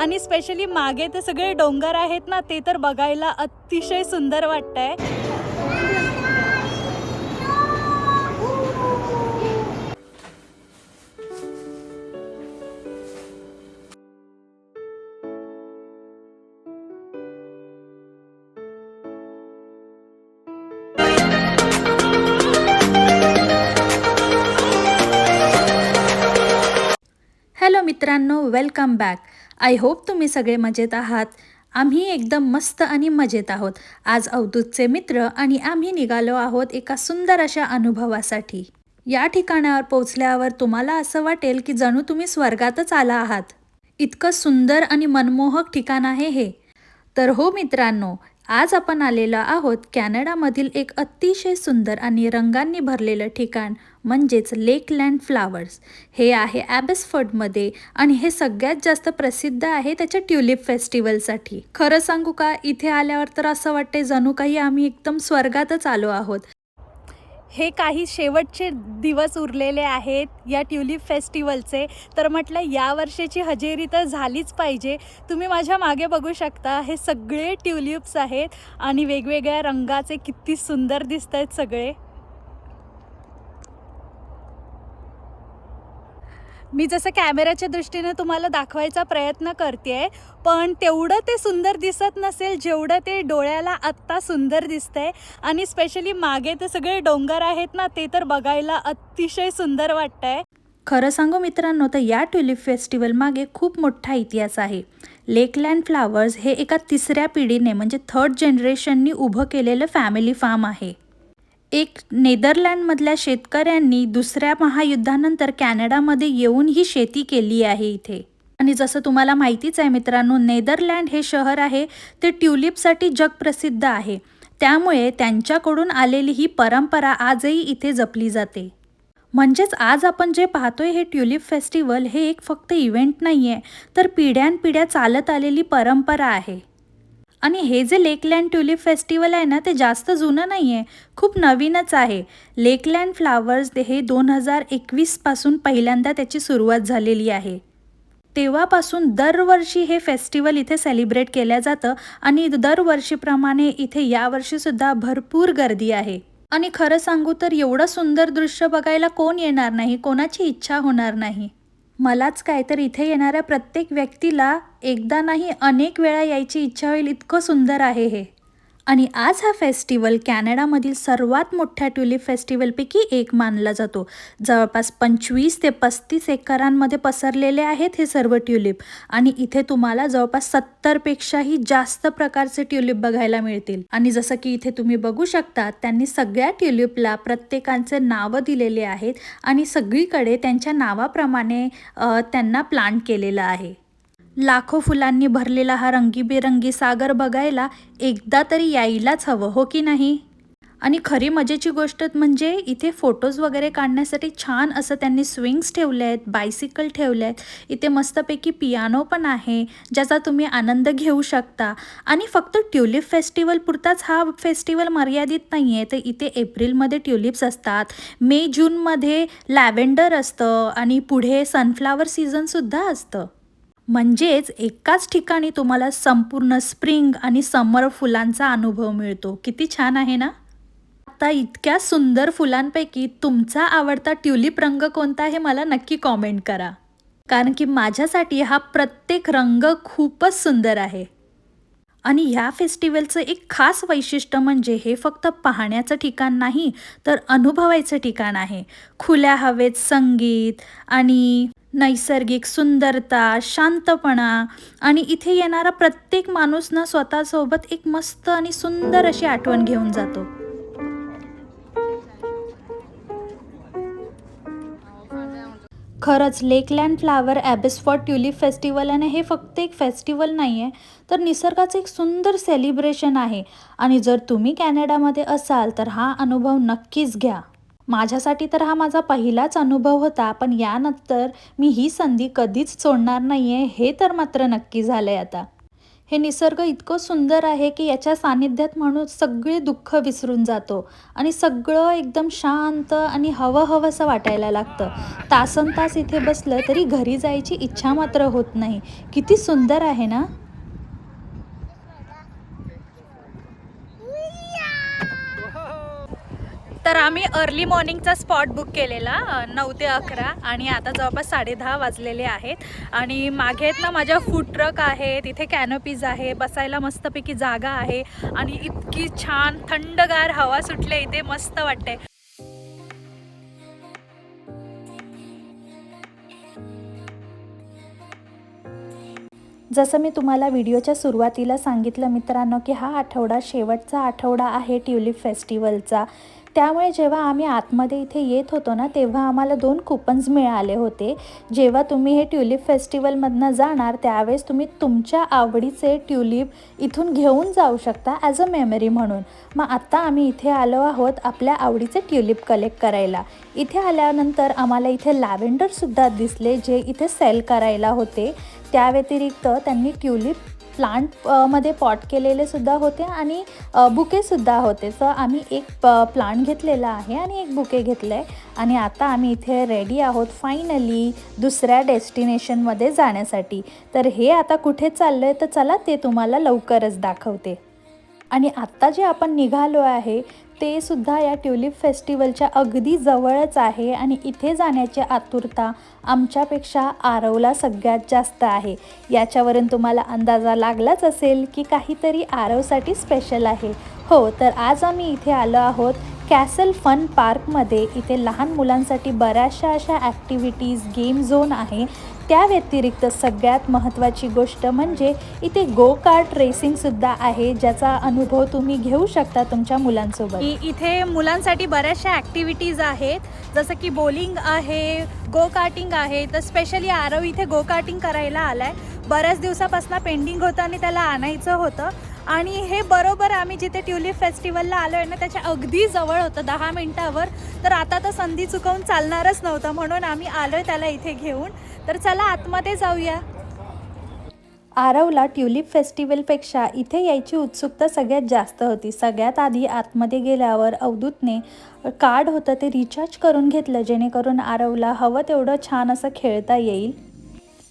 आणि स्पेशली मागे ते सगळे डोंगर आहेत ना, ते तर बघायला अतिशय सुंदर वाटतंय. हॅलो मित्रांनो, वेलकम बॅक. आय होप तुम्ही सगळे मजेत आहात. आम्ही एकदम मस्त आणि मजेत आहोत. आज अवधूतचे मित्र आणि आम्ही निघालो आहोत एका सुंदर अशा अनुभवासाठी. या ठिकाणावर पोहोचल्यावर तुम्हाला असं वाटेल की जणू तुम्ही स्वर्गातच आला आहात. इतकं सुंदर आणि मनमोहक ठिकाण आहे हे. तर हो मित्रांनो, आज आपण आलेलो आहोत कॅनडामधील एक अतिशय सुंदर आणि रंगांनी भरलेलं ठिकाण म्हणजेच लेकलँड फ्लावर्स. हे आहे ॲबेसफोर्डमध्ये आणि हे सगळ्यात जास्त प्रसिद्ध आहे त्याच्या ट्युलिप फेस्टिवलसाठी. खरं सांगू का, इथे आल्यावर तर असं वाटते जणू काही आम्ही एकदम स्वर्गातच आलो आहोत. हे काही शेवटचे दिवस उरलेले आहेत या ट्युलिप फेस्टिवलचे, तर म्हटलं या वर्षाची हजेरी तर झालीच पाहिजे. तुम्ही माझ्या मागे बघू शकता, हे सगळे ट्युलिप्स आहेत आणि वेगवेगळ्या रंगाचे किती सुंदर दिसत आहेत सगळे. मी जसं कॅमेऱ्याच्या दृष्टीने तुम्हाला दाखवायचा प्रयत्न करते, पण तेवढं ते सुंदर दिसत नसेल जेवढं ते डोळ्याला आत्ता सुंदर दिसतंय. आणि स्पेशली मागे ते सगळे डोंगर आहेत ना, ते तर बघायला अतिशय सुंदर वाटतंय. खरं सांगू मित्रांनो, तर या ट्युलिप फेस्टिवल मागे खूप मोठा इतिहास आहे. लेकलँड फ्लावर्स हे एका तिसऱ्या पिढीने म्हणजे थर्ड जनरेशननी उभं केलेलं फॅमिली फार्म आहे. एक नेदरलँडमधल्या शेतकऱ्यांनी दुसऱ्या महायुद्धानंतर कॅनडामध्ये येऊन ही शेती केली आहे इथे. आणि जसं तुम्हाला माहितीच आहे मित्रांनो, नेदरलँड हे शहर आहे ते ट्युलिपसाठी जगप्रसिद्ध आहे. त्यामुळे त्यांच्याकडून आलेली ही परंपरा आजही इथे जपली जाते. म्हणजेच आज आपण जे पाहतोय हे ट्युलिप फेस्टिवल हे एक फक्त इव्हेंट नाही आहे, तर पिढ्यानपिढ्या चालत आलेली परंपरा आहे. आणि हे जे लेकलँड ट्युलिप फेस्टिवल आहे ना, ते जास्त जुनं नाही आहे, खूप नवीनच आहे. लेकलँड फ्लावर्स हे 2021पासून पहिल्यांदा त्याची सुरुवात झालेली आहे. तेव्हापासून दरवर्षी हे फेस्टिवल इथे सेलिब्रेट केलं जातं आणि दरवर्षीप्रमाणे इथे यावर्षीसुद्धा भरपूर गर्दी आहे. आणि खरं सांगू तर एवढं सुंदर दृश्य बघायला कोण येणार नाही, कोणाची इच्छा होणार नाही. मलाच काय तर इथे येणाऱ्या प्रत्येक व्यक्तीला एकदा नाही अनेक वेळा यायची इच्छा होईल, इतकं सुंदर आहे हे. आणि आज हा फेस्टिवल कॅनडामधील सर्वात मोठ्या ट्युलिप फेस्टिवलपैकी एक मानला जातो. जवळपास 25 ते 35 एकरांमध्ये पसरलेले आहेत हे सर्व ट्युलिप आणि इथे तुम्हाला जवळपास 70पेक्षाही जास्त प्रकारचे ट्युलिप बघायला मिळतील. आणि जसं की इथे तुम्ही बघू शकता, त्यांनी सगळ्या ट्युलिपला प्रत्येकांचे नावं दिलेले आहेत आणि सगळीकडे त्यांच्या नावाप्रमाणे त्यांना प्लांट केलेलं आहे. लाखो फुलांनी भरलेला हा रंगीबेरंगी सागर बघायला एकदा तरी यायलाच हवं, हो की नाही? आणि खरी मजेची गोष्ट म्हणजे इथे फोटोज वगैरे काढण्यासाठी छान असं त्यांनी स्विंग्स ठेवले आहेत, बायसिकल ठेवले आहेत. इथे मस्तपैकी पियानो पण आहे, ज्याचा तुम्ही आनंद घेऊ शकता. आणि फक्त ट्युलिप फेस्टिवल पुरताच हा फेस्टिवल मर्यादित नाही आहे, तर इथे एप्रिलमध्ये ट्युलिप्स असतात, मे जूनमध्ये लॅव्हेंडर असतं आणि पुढे सनफ्लावर सीझनसुद्धा असतं. म्हणजेच एकाच ठिकाणी तुम्हाला संपूर्ण स्प्रिंग आणि समर फुलांचा अनुभव मिळतो. किती छान आहे ना? आता इतक्या सुंदर फुलांपैकी तुमचा आवडता ट्युलिप रंग कोणता आहे मला नक्की कॉमेंट करा. कारण की माझ्यासाठी हा प्रत्येक रंग खूपच सुंदर आहे. आणि ह्या फेस्टिवलचं एक खास वैशिष्ट्य म्हणजे हे फक्त पाहण्याचं ठिकाण नाही, तर अनुभवायचं ठिकाण आहे. खुल्या हवेत संगीत आणि नैसर्गिक सुंदरता, शांतपणा आणि इथे येणारा प्रत्येक माणूस ना स्वतःसोबत एक मस्त आणि सुंदर अशी आठवण घेऊन जातो. खरंच लेकलँड फ्लावर ॲबेसफोर्ड ट्युलिप फेस्टिवल आणि हे फक्त एक फेस्टिवल नाही आहे, तर निसर्गाचं एक सुंदर सेलिब्रेशन आहे. आणि जर तुम्ही कॅनडामध्ये असाल तर हा अनुभव नक्कीच घ्या. माझ्यासाठी तर हा माझा पहिलाच अनुभव होता, पण यानंतर मी ही संधी कधीच सोडणार नाही आहे, हे तर मात्र नक्की झालं आहे आता. हे निसर्ग इतकं सुंदर आहे की याच्या सानिध्यात माणूस सगळे दुःख विसरून जातो आणि सगळं एकदम शांत आणि हवंहवंसं वाटायला लागतं. तासनतास इथे बसलं तरी घरी जायची इच्छा मात्र होत नाही. किती सुंदर आहे ना? तर आम्ही अर्ली मॉर्निंगचा स्पॉट बुक केलेला 9 ते 11 आणि आता जवळपास 10:30 वाजलेले आहेत. आणि मागे आहेत ना माझ्या फूड ट्रक आहेत, इथे कॅनोपीज आहे, बसायला मस्तपैकी जागा आहे आणि इतकी छान थंडगार हवा सुटले इथे, मस्त वाटते. जसं मी तुम्हाला व्हिडिओच्या सुरुवातीला सांगितलं मित्रांनो की हा आठवडा शेवटचा आठवडा आहे ट्युलिप फेस्टिवलचा. त्यामुळे जेव्हा आम्ही आतमध्ये इथे येत होतो ना तेव्हा आम्हाला 2 कुपन्स मिळाले होते. जेव्हा तुम्ही हे ट्युलिप फेस्टिवलमधनं जाणार त्यावेळेस तुम्ही तुमच्या आवडीचे ट्युलिप इथून घेऊन जाऊ शकता ॲज अ मेमरी म्हणून. मग आत्ता आम्ही इथे आलो आहोत आपल्या आवडीचे ट्युलिप कलेक्ट करायला. इथे आल्यानंतर आम्हाला इथे लॅव्हेंडरसुद्धा दिसले जे इथे सेल करायला होते. त्या व्यतिरिक्त त्यांनी ट्युलिप प्लांट मध्ये पॉट केलेले सुद्धा होते आणि बुकेसुद्धा होते. तर आम्ही एक प्लांट घेतलेला आहे आणि एक बुके घेतलं आहे आणि आता आम्ही इथे रेडी आहोत फायनली दुसऱ्या डेस्टिनेशनमध्ये जाण्यासाठी. तर हे आता कुठे चाललं आहे तर चला ते तुम्हाला लवकरच दाखवते. आणि आत्ता जे आपण निघालो आहे ते सुद्धा या ट्युलिप फेस्टिवलच्या अगदी जवळच आहे आणि इथे जाण्याची आतुरता आमच्यापेक्षा आरवला सगळ्यात जास्त आहे. याच्यावरून तुम्हाला अंदाजा लागलाच असेल की काहीतरी आरवसाठी स्पेशल आहे. हो, तर आज आम्ही इथे आलो आहोत कॅसल फन पार्कमध्ये. इथे लहान मुलांसाठी बऱ्याचशा अशा ॲक्टिव्हिटीज, गेम झोन आहे. त्या व्यतिरिक्त सगळ्यात महत्त्वाची गोष्ट म्हणजे इथे गो कार्ट रेसिंगसुद्धा आहे ज्याचा अनुभव तुम्ही घेऊ शकता तुमच्या मुलांसोबत. इथे मुलांसाठी बऱ्याचशा ॲक्टिव्हिटीज आहेत, जसं की बॉलिंग आहे, गो कार्टिंग आहे. तर स्पेशली आरव इथे गो कार्टिंग करायला आला आहे. बऱ्याच दिवसापासून पेंडिंग होतं आणि त्याला आणायचं होतं. आणि हे बरोबर आम्ही जिथे ट्युलिप फेस्टिवलला आलो आहे ना त्याच्या अगदी जवळ होतं, 10 मिनटावर. तर आता तर संधी चुकवून चालणारच नव्हतं म्हणून आम्ही आलो आहे त्याला इथे घेऊन. तर चला आतमध्ये जाऊया. आरवला ट्युलिप फेस्टिवलपेक्षा इथे यायची उत्सुकता सगळ्यात जास्त होती. सगळ्यात आधी आतमध्ये गेल्यावर अवधूतने कार्ड होतं ते रिचार्ज करून घेतलं जेणेकरून आरवला हवं तेवढं छान असं खेळता येईल.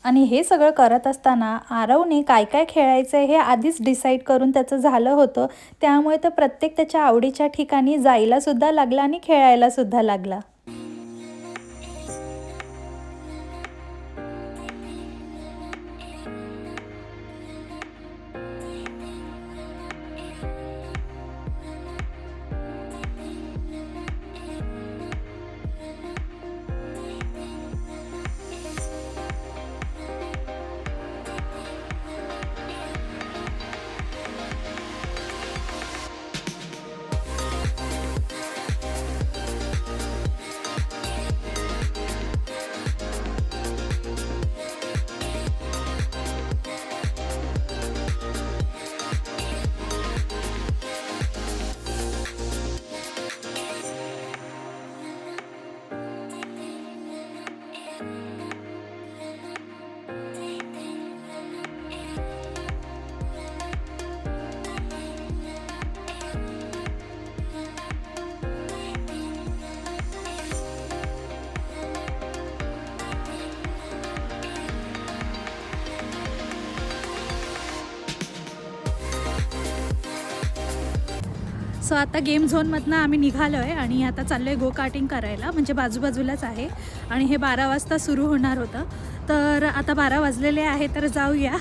आणि हे सगळं करत असताना आरवने काय काय खेळायचं आहे हे आधीच डिसाईड करून त्याचं झालं होतं. त्यामुळे तर प्रत्येक त्याच्या आवडीच्या ठिकाणी जायलासुद्धा लागला आणि खेळायलासुद्धा लागला. सो आता गेम झोनमधनं आम्ही निघालो आहे आणि आता चाललो आहे गो कार्टिंग करायला, म्हणजे बाजूबाजूलाच आहे. आणि हे 12 वाजता सुरू होणार होतं. तर आता 12 वाजलेले आहे तर जाऊया.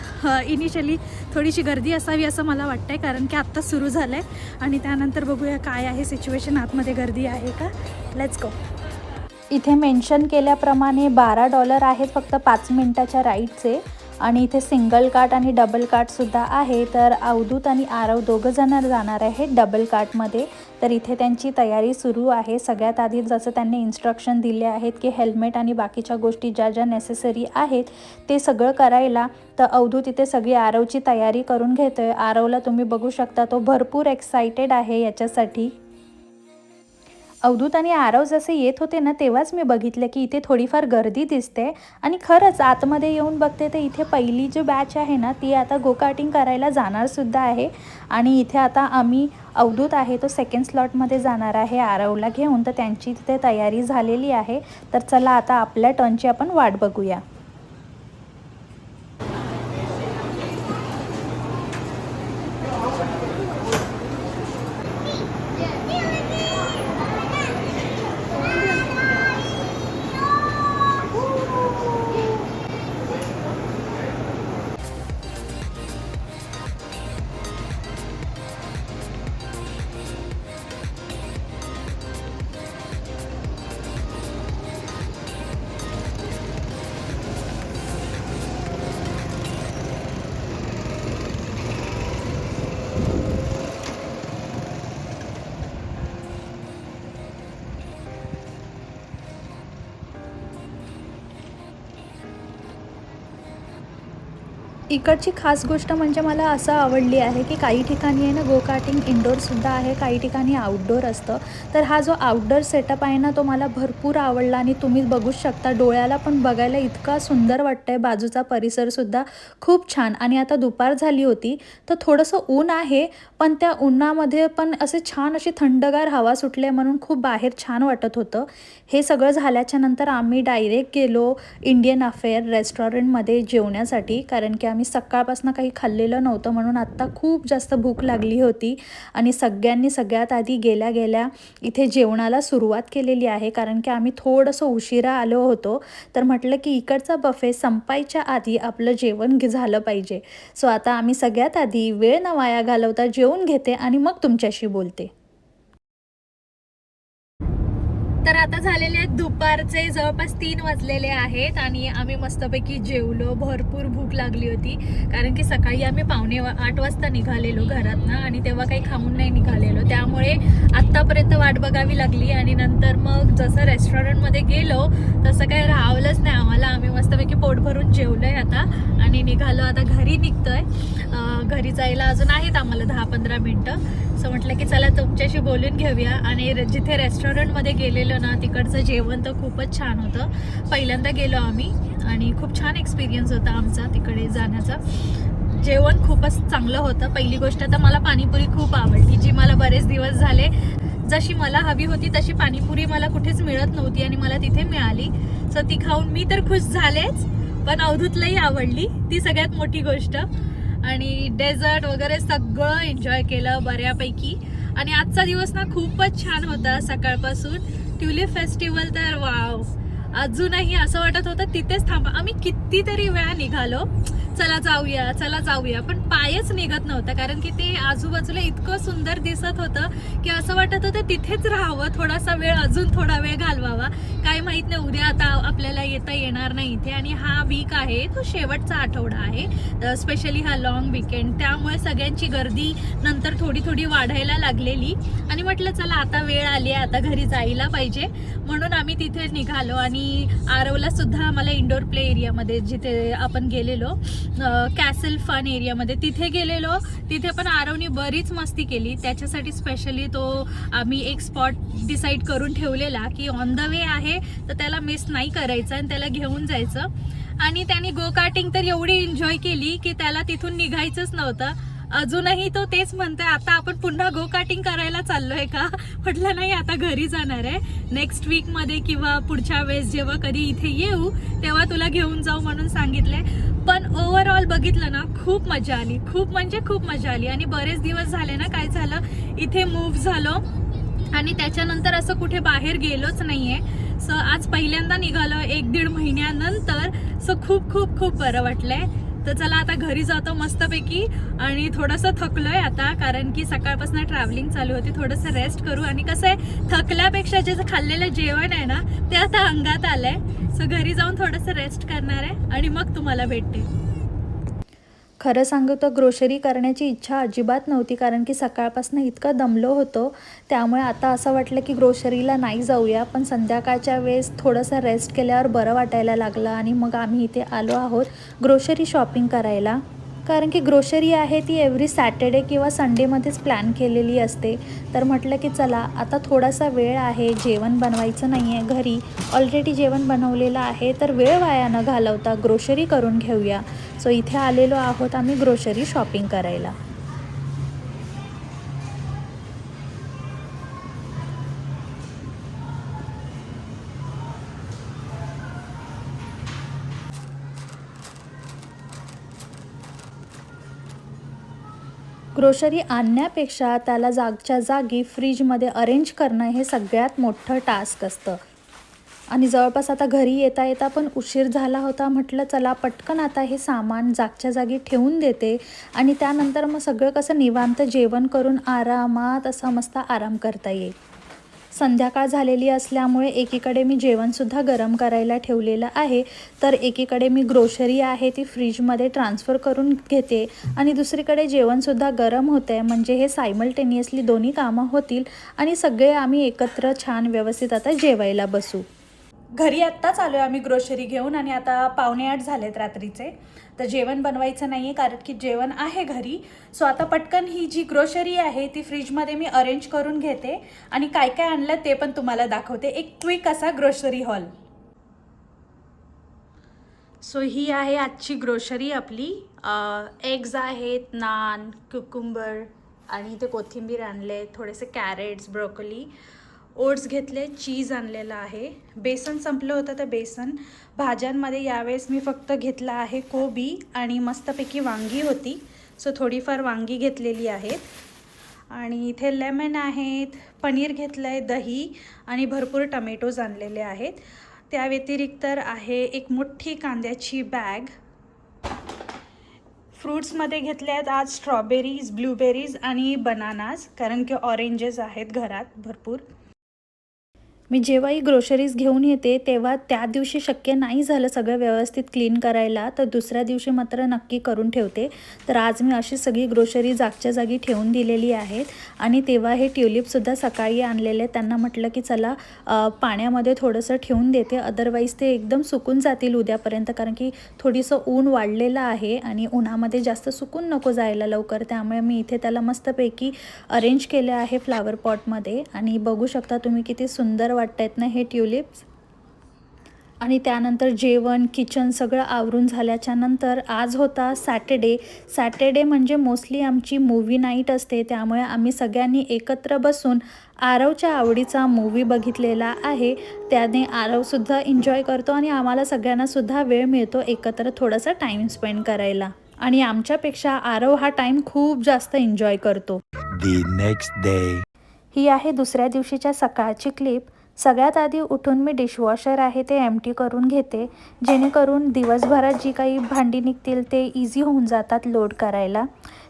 इनिशियली थोडीशी गर्दी असावी असं मला वाटतं आहे कारण की आत्ता सुरू झालं आहे आणि त्यानंतर बघूया काय आहे सिच्युएशन, आतमध्ये गर्दी आहे का. Let's go. इथे मेन्शन केल्याप्रमाणे $12 आहेत फक्त 5 मिनिटाच्या राईडचे. आणि इथे सिंगल कार्ट आणि डबल कार्टसुद्धा आहे. तर अवधूत आणि आरव दोघंजण जाणार आहेत डबल कार्टमध्ये. तर इथे त्यांची तयारी सुरू आहे. सगळ्यात आधी जसं त्यांनी इन्स्ट्रक्शन दिले आहेत की हेल्मेट आणि बाकीच्या गोष्टी ज्या ज्या नेसेसरी आहेत ते सगळं करायला. तर अवधूत इथे सगळी आरवची तयारी करून घेतो आहे. आरवला तुम्ही बघू शकता तो भरपूर एक्सायटेड आहे याच्यासाठी. अवधूत आणि आरव जसे येत होते ना तेव्हाच मी बघितलं की इथे थोडीफार गर्दी दिसते आणि खरंच आतमध्ये येऊन बघते तर इथे पहिली जी बॅच आहे ना ती आता गोकार्टिंग करायला जाणारसुद्धा आहे. आणि इथे आता आम्ही अवधूत आहे तो सेकंड स्लॉटमध्ये जाणार आहे आरवला घेऊन, तर त्यांची तिथे तयारी झालेली आहे. तर चला आता आपल्या टर्नची आपण वाट बघूया. इकडची खास गोष्ट म्हणजे मला असं आवडली आहे की काही ठिकाणी आहे ना गोकार्टिंग इनडोअरसुद्धा आहे, काही ठिकाणी आउटडोअर असतं. तर हा जो आउटडोअर सेटअप आहे ना तो मला भरपूर आवडला आणि तुम्ही बघूच शकता डोळ्याला पण बघायला इतका सुंदर वाटतं आहे. बाजूचा परिसरसुद्धा खूप छान. आणि आता दुपार झाली होती तर थोडंसं ऊन आहे, पण त्या उन्हामध्ये पण असे छान अशी थंडगार हवा सुटले म्हणून खूप बाहेर छान वाटत होतं. हे सगळं झाल्याच्या नंतर आम्ही डायरेक्ट गेलो इंडियन अफेअर रेस्टॉरंटमध्ये जेवण्यासाठी, कारण की आम्ही सकाळपासून काही खाल्लेलं नव्हतं म्हणून आत्ता खूप जास्त भूक लागली होती. आणि सगळ्यांनी सगळ्यात आधी गेल्या गेल्या इथे जेवणाला सुरुवात केलेली आहे, कारण की आम्ही थोडंसं उशिरा आलो होतो. तर म्हटलं की इकडचा बफे संपायच्या आधी आपलं जेवण झालं पाहिजे. सो आता आम्ही सगळ्यात आधी वेळ न वाया घालवता जेवून घेते आणि मग तुमच्याशी बोलते. तर आता झालेले आहेत दुपारचे जवळपास 3 वाजलेले आहेत आणि आम्ही मस्तपैकी जेवलो. भरपूर भूक लागली होती, कारण की सकाळी आम्ही 7:45 वाजता निघालेलो घरातनं आणि तेव्हा काही खाऊन नाही निघालेलो, त्यामुळे आत्तापर्यंत वाट बघावी लागली. आणि नंतर मग जसं रेस्टॉरंटमध्ये गेलो तसं काही राहवलंच नाही आम्हाला. आम्ही मस्तपैकी पोट भरून जेवलोय आता आणि निघालो. आता घरी निघतोय. घरी जायला अजून आहेत आम्हाला 10-15 मिनटं. सो म्हटलं की चला तुमच्याशी बोलून घेऊया. आणि जिथे रेस्टॉरंटमध्ये गेलेलो ना तिकडचं जेवण तर खूपच छान होतं. पहिल्यांदा गेलो आम्ही आणि खूप छान एक्सपिरियन्स होता आमचा तिकडे जाण्याचा. जेवण खूपच चांगलं होतं. पहिली गोष्ट तर मला पाणीपुरी खूप आवडली, जी मला बरेच दिवस झाले जशी मला हवी होती तशी पाणीपुरी मला कुठेच मिळत नव्हती आणि मला तिथे मिळाली. सो ती खाऊन मी तर खुश झालेच, पण अवधूतलाही आवडली, ती सगळ्यात मोठी गोष्ट. आणि डेझर्ट वगैरे सगळं एन्जॉय केलं बऱ्यापैकी. आणि आजचा दिवस ना खूपच छान होता सकाळपासून. ट्युलिप फेस्टिवल तर वाव, अजूनही असं वाटत होतं तिथेच थांबा. आम्ही कितीतरी वेळा निघालो, चला जाऊया चला जाऊया, पण पायच निघत नव्हता, कारण की ते आजूबाजूला इतकं सुंदर दिसत होतं की असं वाटत होतं तिथेच राहावं, थोडासा वेळ अजून थोडा वेळ घालवावा. काय माहीत नाही उद्या आता आपल्याला येता येणार नाही इथे. आणि हा वीक आहे तो शेवटचा आठवडा आहे, स्पेशली हा लॉंग वीकेंड, त्यामुळे सगळ्यांची गर्दी नंतर थोडी थोडी वाढायला लागलेली. आणि म्हटलं चला आता वेळ आली आहे, आता घरी जायला पाहिजे, म्हणून आम्ही तिथे निघालो. आणि आरवला सुद्धा आम्हाला इंडोर प्ले एरियामध्ये जिथे आपण गेलेलो कॅसल फन एरियामध्ये तिथे गेलेलो. तिथे पण आरवने बरीच मस्ती केली. त्याच्यासाठी स्पेशली तो आम्ही एक स्पॉट डिसाईड करून ठेवलेला की ऑन द वे आहे तर त्याला मिस नाही करायचं आणि त्याला घेऊन जायचं. आणि त्याने गो कार्टिंग तर एवढी एन्जॉय केली की त्याला तिथून निघायचंच नव्हतं. अजूनही तो तेच म्हणतोय आता आपण पुन्हा गो कार्टिंग करायला चाललोय का. म्हटलं नाही, आता घरी जाणार आहे. नेक्स्ट वीकमध्ये किंवा पुढच्या वेळेस जेव्हा कधी इथे येऊ तेव्हा तुला घेऊन जाऊ म्हणून सांगितलंय. पण ओव्हरऑल बघितलं ना खूप मजा आली, खूप म्हणजे खूप मजा आली. आणि बरेच दिवस झाले ना काय झालं इथे मूव्ह झालो आणि त्याच्यानंतर असं कुठे बाहेर गेलोच नाहीये. सो आज पहिल्यांदा निघालो 1-1.5 महिन्यानंतर. सो खूप खूप खूप बरं वाटलंय. तर चला आता घरी जातो मस्तपैकी. आणि थोडंसं थकलोय आता, कारण की सकाळपासून ट्रॅव्हलिंग चालू होती. थोडंसं रेस्ट करू. आणि कसं आहे थकल्यापेक्षा जे खाल्लेलं जेवण आहे ना ते आता अंगात आलंय. सो घरी जाऊन थोडंसं रेस्ट करणार आहे आणि मग तुम्हाला भेटते. खरं सांगू तर ग्रोसरी करण्याची इच्छा अजिबात नव्हती, कारण की सकाळपासून इतकं दमलो होतो. त्यामुळे आता असं वाटलं की ग्रोसरीला नाही जाऊया, पण संध्याकाळच्या वेळेस थोडंसं रेस्ट केल्यावर बरं वाटायला लागलं. आणि मग आम्ही इथे आलो आहोत ग्रोसरी शॉपिंग करायला. कारण की ग्रोसरी आहे ती एव्हरी सॅटर्डे किंवा संडेमध्येच प्लॅन केलेली असते. तर म्हटलं की चला आता थोडासा वेळ आहे, जेवण बनवायचं नाही आहे घरी, ऑलरेडी जेवण बनवलेलं आहे, तर वेळ वाया न घालवता ग्रोसरी करून घेऊया. सो इथे आलेलो आहोत आम्ही ग्रोसरी शॉपिंग करायला. ग्रोसरी आणण्यापेक्षा त्याला जागच्या जागी फ्रीजमध्ये अरेंज करणं हे सगळ्यात मोठं टास्क असतं. आणि जवळपास आता घरी येता येता पण उशीर झाला होता. म्हटलं चला पटकन आता हे सामान जागच्या जागी ठेवून देते आणि त्यानंतर मग सगळं कसं निवांत जेवण करून आरामात असा मस्त आराम करता येईल. संध्याकाळ झालेली असल्यामुळे एकीकडे मी जेवणसुद्धा गरम करायला ठेवलेलं आहे, तर एकीकडे मी ग्रोसरी आहे ती फ्रीजमध्ये ट्रान्सफर करून घेते आणि दुसरीकडे जेवणसुद्धा गरम होतं आहे. म्हणजे हे सायमल्टेनियसली दोन्ही कामं होतील आणि सगळे आम्ही एकत्र छान व्यवस्थित आता जेवायला बसू. घरी आत्ताच आलो आहे आम्ही ग्रोसरी घेऊन आणि आता 7:45 झालेत रात्रीचे. तर जेवण बनवायचं नाही आहे कारण की जेवण आहे घरी. सो आता पटकन ही जी ग्रोसरी आहे ती फ्रीजमध्ये मी अरेंज करून घेते आणि काय काय आणलं ते पण तुम्हाला दाखवते. एक क्विक असा ग्रोसरी हॉल. सो ही आहे आजची ग्रोसरी आपली. एग्ज आहेत, नान, कुकुंबर आणि इथे कोथिंबीर आणले, थोडेसे कॅरेट्स, ब्रोकोली, ओट्स घेतले, चीज आणलेलं आहे, बेसन संपलं होतं तर बेसन. भाज्यांमध्ये यावेळेस मी फक्त घेतला आहे कोबी आणि मस्तपैकी वांगी होती, सो थोडीफार वांगी घेतलेली आहेत. आणि इथे लेमन आहेत, पनीर घेतलं आहे, दही आणि भरपूर टमॅटोज आणलेले आहेत. त्या व्यतिरिक्त आहे एक मोठी कांद्याची बॅग. फ्रूट्समध्ये घेतले आहेत आज स्ट्रॉबेरीज, ब्लूबेरीज आणि बनानाज, कारण की ऑरेंजेस आहेत घरात भरपूर. मी जेव्हाही ग्रोसरीज घेऊन येते तेव्हा त्या दिवशी शक्य नाही झालं सगळं व्यवस्थित क्लीन करायला, तर दुसऱ्या दिवशी मात्र नक्की करून ठेवते. तर आज मी अशी सगळी ग्रोसरी जागच्या जागी ठेवून दिलेली आहेत. आणि तेव्हा हे ट्युलिपसुद्धा सकाळी आणलेले, त्यांना म्हटलं की चला पाण्यामध्ये थोडंसं ठेवून देते, अदरवाईज ते एकदम सुकून जातील उद्यापर्यंत, कारण की थोडीसं ऊन वाढलेलं आहे आणि उन्हामध्ये जास्त सुकून नको जायला लवकर. त्यामुळे मी इथे त्याला मस्तपैकी अरेंज केले आहे फ्लावर पॉटमध्ये. आणि बघू शकता तुम्ही किती सुंदर वाटत आहेत ना हे ट्युलिप्स. आणि त्यानंतर जेवण, किचन सगळं आवरून झाल्याच्या नंतर आज होता सॅटर्डे म्हणजे मोस्टली आमची मूवी नाईट असते, त्यामुळे आम्ही सगळ्यांनी एकत्र बसून आरवच्या आवडीचा मूवी बघितलेला आहे. त्याने आरवसुद्धा एन्जॉय करतो आणि आम्हाला सगळ्यांनासुद्धा वेळ मिळतो एकत्र थोडासा टाईम स्पेंड करायला. आणि आमच्यापेक्षा आरव हा टाईम खूप जास्त एन्जॉय करतो. The next day. ही आहे दुसऱ्या दिवशीच्या सकाळची क्लिप. सगळ्यात आधी उठून मी डिशवॉशर आहे ते एम्प्टी करून घेते, जेणेकरून दिवसभरात जी काही भांडी निघतील ते इझी होऊन जातात लोड करायला.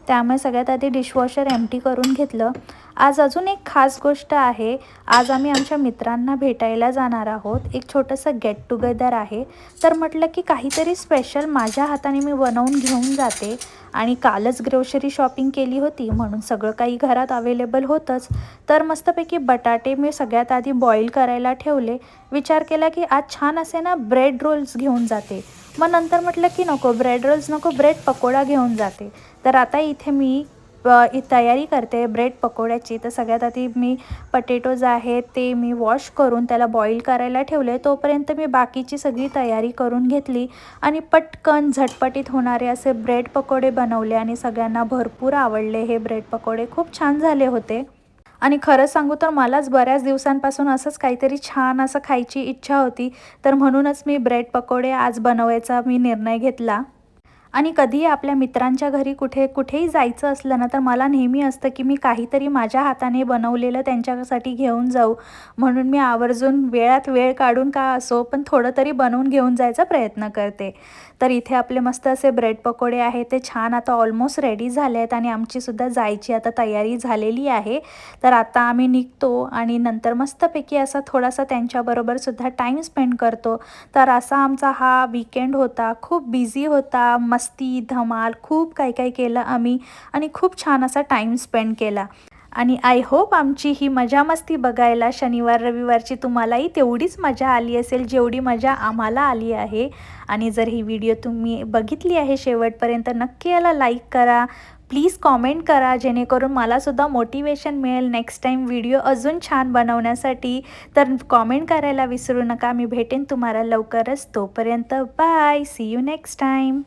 त्यामुळे सगळ्यात आधी डिशवॉशर एम्प्टी करून घेतलं. आज अजून एक खास गोष्ट आहे. आज आम्ही आमच्या मित्रांना भेटायला जाणार आहोत. एक छोटंसं गेट टुगेदर आहे. तर म्हटलं की काहीतरी स्पेशल माझ्या हाताने मी बनवून घेऊन जाते. आणि कालच ग्रोसरी शॉपिंग केली होती म्हणून सगळं काही घरात अवेलेबल होतंच. तर मस्तपैकी बटाटे मी सगळ्यात आधी बॉईल करायला ठेवले. विचार केला की आज छान असे ना ब्रेड रोल्स घेऊन जाते. मग नंतर म्हटलं की नको ब्रेड रोल्स नको, ब्रेड पकोडा घेऊन जाते. तर आता इथे मी तयारी करते ब्रेड पकोड्याची. तर सगळ्यात आधी मी पटेटोज आहेत ते मी वॉश करून त्याला बॉईल करायला ठेवले. तोपर्यंत मी बाकीची सगळी तयारी करून घेतली आणि पटकन झटपटीत होणारे असे ब्रेड पकोडे बनवले आणि सगळ्यांना भरपूर आवडले. हे ब्रेड पकोडे खूप छान झाले होते. आणि खरं सांगू तर मलाच बऱ्याच दिवसांपासून असंच काहीतरी छान असं खायची इच्छा होती, तर म्हणूनच मी ब्रेड पकोडे आज बनवायचा मी निर्णय घेतला. आणि कधीही आपल्या मित्रांच्या घरी कुठेही जायचं असलं ना, तर मला नेहमी असतं की मी काहीतरी माझ्या हाताने बनवलेलं त्यांच्यासाठी घेऊन जाऊ. म्हणून मी आवर्जून वेळात वेळ काढून का असो पण थोडं तरी बनवून घेऊन जायचा प्रयत्न करते. तर इथे आपले मस्त असे ब्रेड पकोडे आहेत ते छान आता ऑलमोस्ट रेडी झाले आहेत आणि आमचीसुद्धा जायची आता तयारी झालेली आहे. तर आता आम्ही निघतो आणि नंतर मस्तपैकी असा थोडासा त्यांच्याबरोबरसुद्धा टाईम स्पेंड करतो. तर असा आमचा हा वीकेंड होता. खूप बिझी होता, मस्ती धमाल खूप काही काही केलं आम्ही आणि खूप छान असा टाईम स्पेंड केला. आणि आय होप आमची ही मजा मस्ती बघायला शनिवार रविवारची तुम्हालाही तेवढीच मजा आली असेल जेवढी मजा आम्हाला आली आहे. आणि जर ही व्हिडिओ तुम्ही बघितली आहे शेवटपर्यंत नक्की याला लाईक करा, प्लीज कॉमेंट करा, जेणेकरून मलासुद्धा मोटिवेशन मिळेल नेक्स्ट टाईम व्हिडिओ अजून छान बनवण्यासाठी. तर कॉमेंट करायला विसरू नका. मी भेटेन तुम्हाला लवकरच. तोपर्यंत bye, see you next time.